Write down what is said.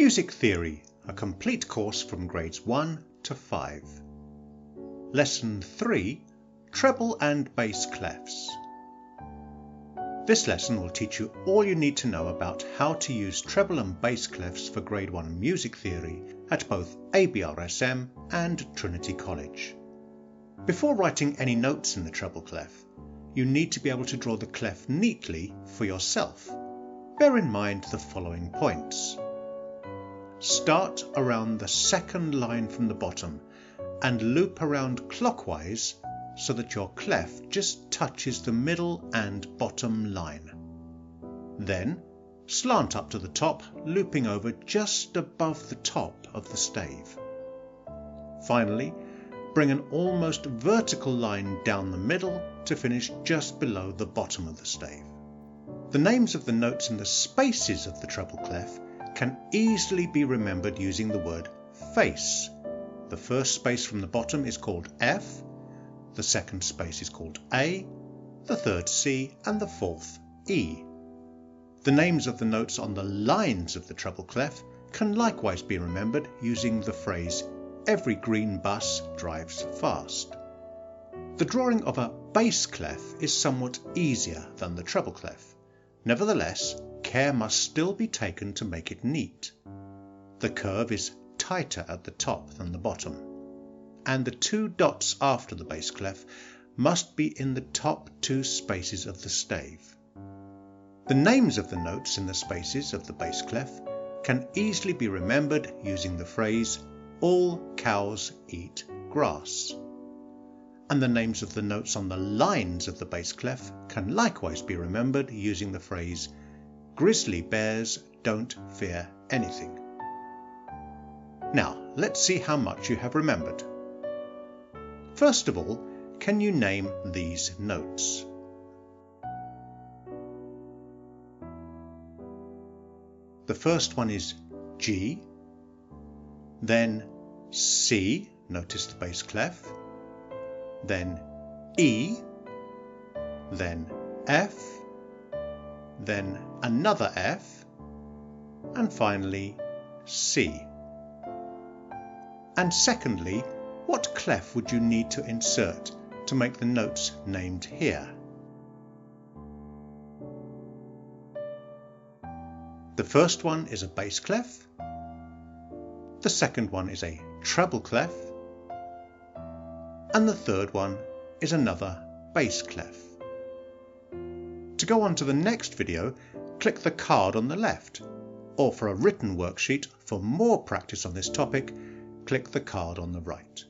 Music Theory, a complete course from grades 1 to 5. Lesson 3, Treble and Bass Clefs. This lesson will teach you all you need to know about how to use treble and bass clefs for grade 1 music theory at both ABRSM and Trinity College. Before writing any notes in the treble clef, you need to be able to draw the clef neatly for yourself. Bear in mind the following points. Start around the second line from the bottom and loop around clockwise so that your clef just touches the middle and bottom line. Then slant up to the top, looping over just above the top of the stave. Finally, bring an almost vertical line down the middle to finish just below the bottom of the stave. The names of the notes in the spaces of the treble clef can easily be remembered using the word face. The first space from the bottom is called F, the second space is called A, the third C, and the fourth E. The names of the notes on the lines of the treble clef can likewise be remembered using the phrase "every green bus drives fast." The drawing of a bass clef is somewhat easier than the treble clef. Nevertheless, care must still be taken to make it neat. The curve is tighter at the top than the bottom, and the two dots after the bass clef must be in the top two spaces of the stave. The names of the notes in the spaces of the bass clef can easily be remembered using the phrase "all cows eat grass." And the names of the notes on the lines of the bass clef can likewise be remembered using the phrase "grizzly bears don't fear anything." Now, let's see how much you have remembered. First of all, can you name these notes? The first one is G, then C, notice the bass clef, then E, then F, then another F, and finally C. And secondly, what clef would you need to insert to make the notes named here? The first one is a bass clef, the second one is a treble clef, and the third one is another bass clef. To go on to the next video, click the card on the left, or for a written worksheet for more practice on this topic, click the card on the right.